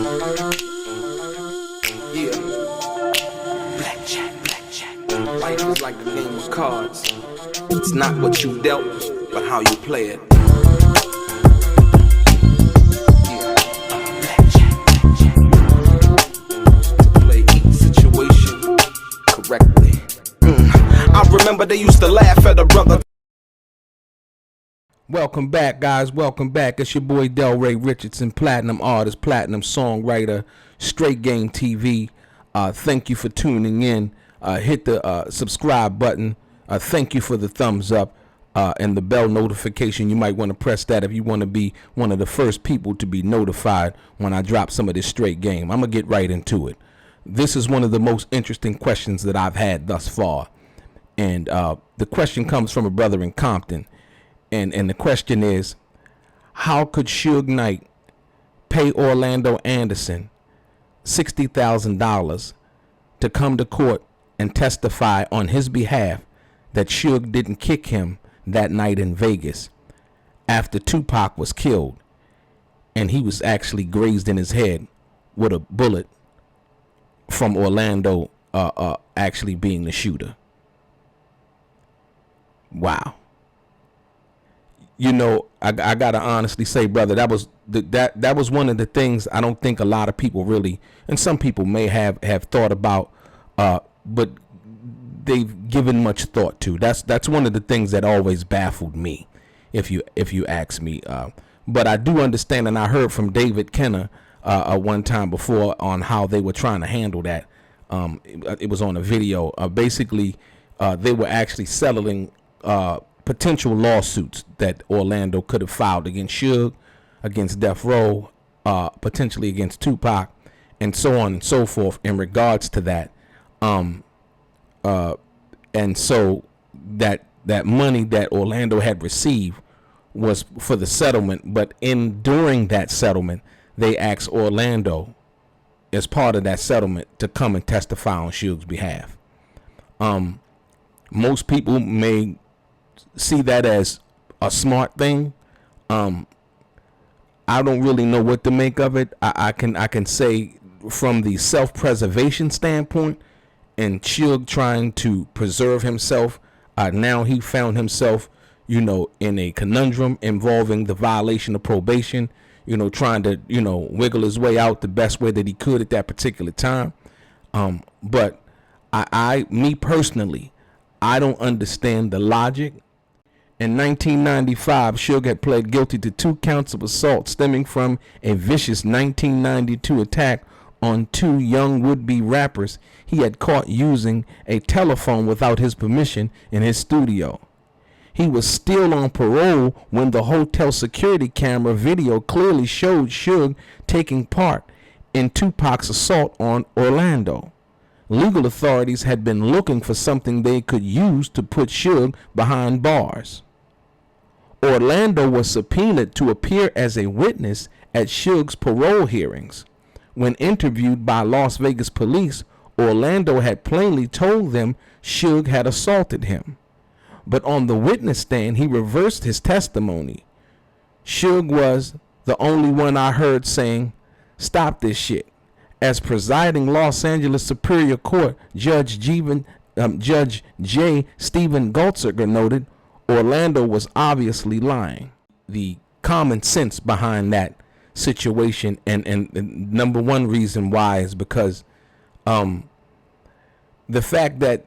Yeah. Blackjack. Life is like a game of cards. It's not what you dealt, but how you play it. Yeah. Blackjack. To play each situation correctly. I remember they used to laugh at a brother. Welcome back, guys. Welcome back. It's your boy DELRAY Richardson, platinum artist, platinum songwriter, StraightGameTV. Thank you for tuning in. Hit the subscribe button. Thank you for the thumbs up and the bell notification. You might want to press that if you want to be one of the first people to be notified when I drop some of this straight game. I'm going to get right into it. This is one of the most interesting questions that I've had thus far. And the question comes from a brother in Compton. And the question is, how could Suge Knight pay Orlando Anderson $60,000 to come to court and testify on his behalf that Suge didn't kick him that night in Vegas after 2Pac was killed and he was actually grazed in his head with a bullet from Orlando actually being the shooter? Wow. You know, I gotta honestly say, brother, that was one of the things I don't think a lot of people really, and some people may have thought about, but they've given much thought to. That's one of the things that always baffled me, if you ask me. But I do understand, and I heard from David Kenner one time before on how they were trying to handle that. It was on a video. Basically, they were actually settling potential lawsuits that Orlando could have filed against Suge, against Death Row, potentially against 2Pac, and so on and so forth in regards to that. And so that money that Orlando had received was for the settlement, but during that settlement, they asked Orlando, as part of that settlement, to come and testify on Suge's behalf. Most people may see that as a smart thing. I don't really know what to make of it. I can say from the self-preservation standpoint and Suge trying to preserve himself, now he found himself, you know, in a conundrum involving the violation of probation, you know, trying to, you know, wiggle his way out the best way that he could at that particular time. But me personally, I don't understand the logic. In 1995, Suge had pled guilty to 2 counts of assault stemming from a vicious 1992 attack on 2 young would-be rappers he had caught using a telephone without his permission in his studio. He was still on parole when the hotel security camera video clearly showed Suge taking part in 2Pac's assault on Orlando. Legal authorities had been looking for something they could use to put Suge behind bars. Orlando was subpoenaed to appear as a witness at Suge's parole hearings. When interviewed by Las Vegas police, Orlando had plainly told them Suge had assaulted him. But on the witness stand, he reversed his testimony. Suge was the only one I heard saying, "Stop this shit." As presiding Los Angeles Superior Court Judge J. Stephen Goltziger noted, Orlando was obviously lying. The common sense behind that situation, and number one reason why, is because the fact that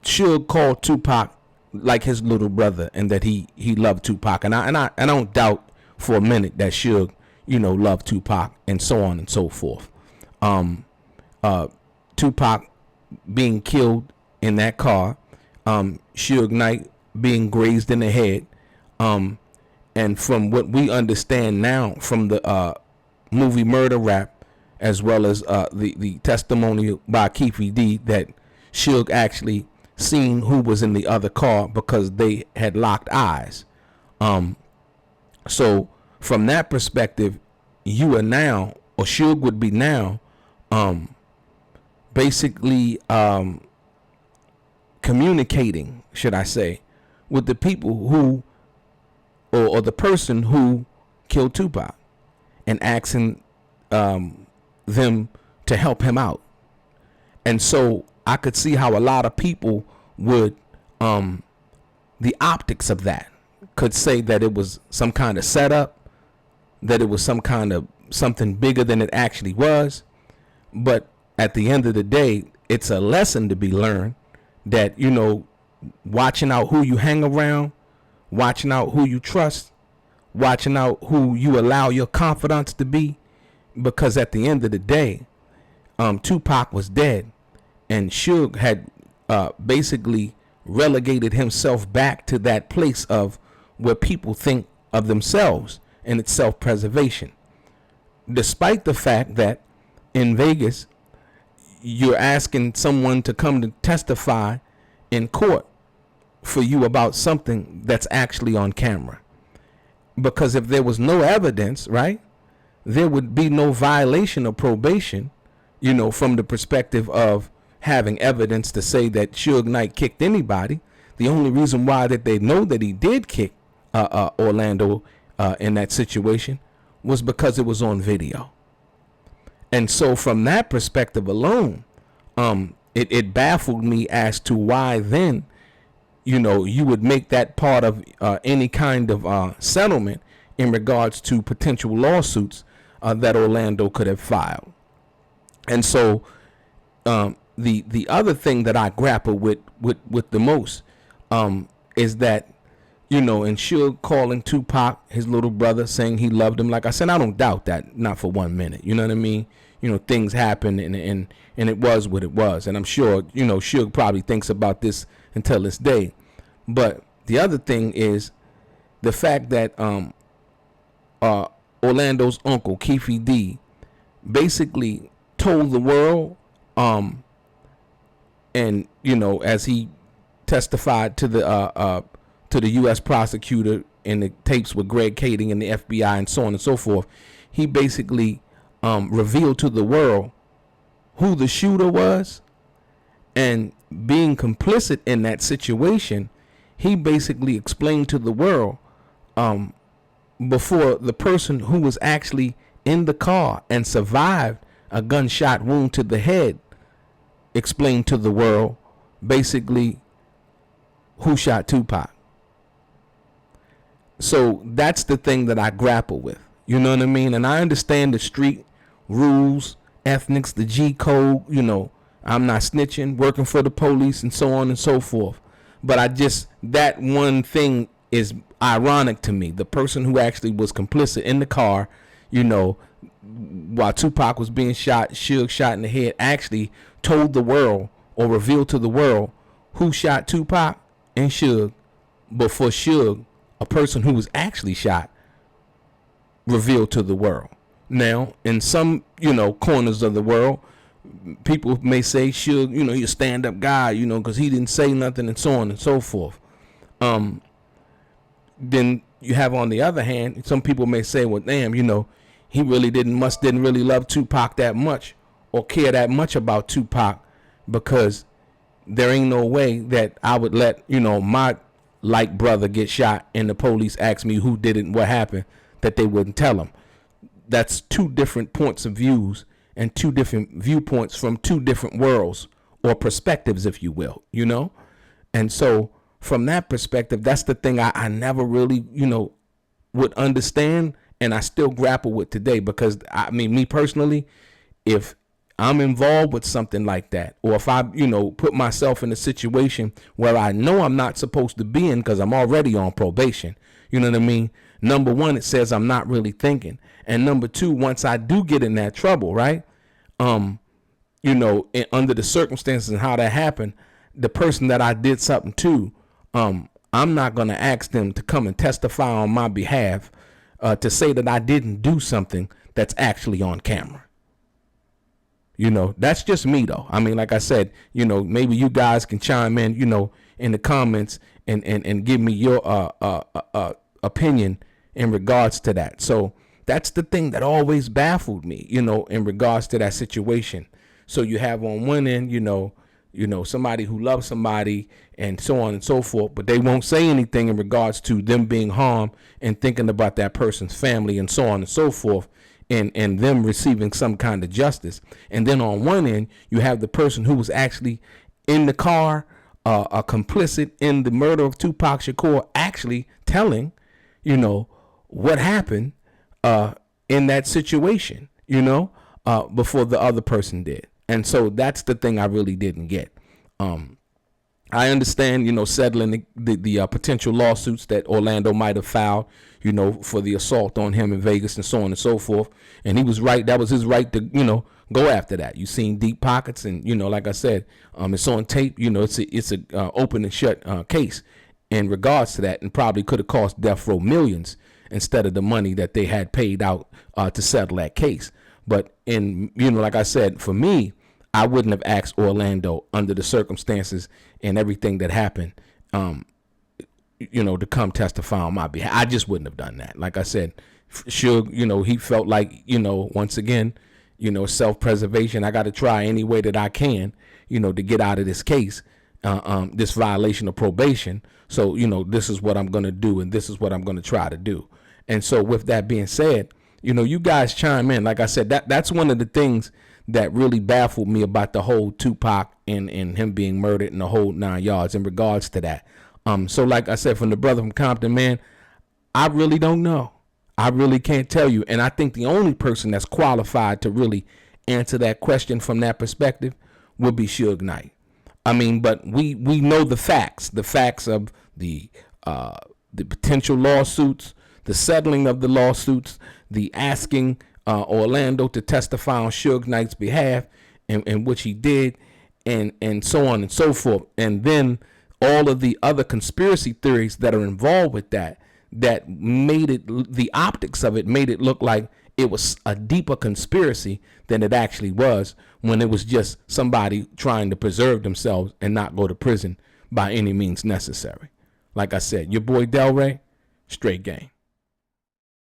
Suge called 2Pac like his little brother, and that he loved 2Pac, and I don't doubt for a minute that Suge, you know, loved 2Pac, and so on and so forth. 2Pac being killed in that car, Suge Knight being grazed in the head, and from what we understand now from the movie Murder Rap, as well as the testimony by Keefy D, that Suge actually seen who was in the other car because they had locked eyes. So from that perspective, you are now, or Suge would be now, basically communicating, should I say, with the people who, or the person who killed 2Pac, and asking them to help him out. And so I could see how a lot of people would, the optics of that could say that it was some kind of setup, that it was some kind of something bigger than it actually was. But at the end of the day, it's a lesson to be learned that, you know, watching out who you hang around, watching out who you trust, watching out who you allow your confidants to be, because at the end of the day, Tupac was dead, and Suge had basically relegated himself back to that place of where people think of themselves, and it's self-preservation. Despite the fact that in Vegas, you're asking someone to come to testify in court for you about something that's actually on camera. Because if there was no evidence, right, there would be no violation of probation, you know, from the perspective of having evidence to say that Suge Knight kicked anybody. The only reason why that they know that he did kick Orlando in that situation was because it was on video. And so from that perspective alone, it baffled me as to why then, you know, you would make that part of any kind of settlement in regards to potential lawsuits that Orlando could have filed. And so the other thing that I grapple with the most is that, you know, and Suge calling Tupac his little brother, saying he loved him. Like I said, I don't doubt that, not for 1 minute. You know what I mean? You know, things happen, and it was what it was. And I'm sure, you know, Suge probably thinks about this until this day. But the other thing is the fact that Orlando's uncle, Keefe D, basically told the world, and, you know, as he testified to the U.S. prosecutor in the tapes with Greg Kading and the FBI and so on and so forth, he basically revealed to the world who the shooter was, and being complicit in that situation, he basically explained to the world before the person who was actually in the car and survived a gunshot wound to the head explained to the world basically who shot Tupac. So that's the thing that I grapple with. You know what I mean? And I understand the street rules, ethnics, the G code, you know, I'm not snitching, working for the police and so on and so forth. But that one thing is ironic to me. The person who actually was complicit in the car, you know, while Tupac was being shot, Suge shot in the head, actually told the world or revealed to the world who shot Tupac and Suge before Suge, a person who was actually shot, revealed to the world. Now, in some, you know, corners of the world, people may say Suge, you know, he's a stand-up guy, you know, because he didn't say nothing and so on and so forth. Then you have, on the other hand, some people may say, well, damn, you know, he really didn't really love Tupac that much or care that much about Tupac, because there ain't no way that I would let, you know, my like brother get shot and the police ask me who did it and what happened, that they wouldn't tell him. That's two different points of views and two different viewpoints from two different worlds or perspectives, if you will, you know? And so from that perspective, that's the thing I never really, you know, would understand, and I still grapple with today, because I mean, me personally, if I'm involved with something like that, or if I, you know, put myself in a situation where I know I'm not supposed to be in because I'm already on probation, you know what I mean? Number one, it says I'm not really thinking. And number two, once I do get in that trouble, right? You know, under the circumstances and how that happened, the person that I did something to, I'm not going to ask them to come and testify on my behalf to say that I didn't do something that's actually on camera. You know, that's just me, though. I mean, like I said, you know, maybe you guys can chime in, you know, in the comments and give me your opinion in regards to that. So that's the thing that always baffled me, you know, in regards to that situation. So you have on one end, you know, somebody who loves somebody and so on and so forth, but they won't say anything in regards to them being harmed and thinking about that person's family and so on and so forth. and them receiving some kind of justice. And then on one end, you have the person who was actually in the car, complicit in the murder of Tupac Shakur, actually telling, what happened in that situation, before the other person did. And so that's the thing I really didn't get. I understand, settling the potential lawsuits that Orlando might have filed, for the assault on him in Vegas and so on and so forth. And he was right. That was his right to, go after that. You seen deep pockets, and like I said, it's on tape. It's a open and shut case in regards to that, and probably could have cost death row millions instead of the money that they had paid out to settle that case. But like I said, for me, I wouldn't have asked Orlando under the circumstances and everything that happened, to come testify on my behalf. I just wouldn't have done that. Like I said, Suge, he felt like, once again, self-preservation. I got to try any way that I can, to get out of this case, this violation of probation. So, this is what I'm going to do, and this is what I'm going to try to do. And so with that being said, you guys chime in. Like I said, that's one of the things that really baffled me about the whole Tupac and him being murdered and the whole 9 yards in regards to that. So like I said, from the brother from Compton, man, I really don't know. I really can't tell you. And I think the only person that's qualified to really answer that question from that perspective would be Suge Knight. I mean, but we know the facts of the potential lawsuits, the settling of the lawsuits, the asking Orlando to testify on Suge Knight's behalf, and which he did, and so on and so forth. And then all of the other conspiracy theories that are involved with that made it, the optics of it made it look like it was a deeper conspiracy than it actually was, when it was just somebody trying to preserve themselves and not go to prison by any means necessary. Like I said, your boy DELRAY, Straight Game.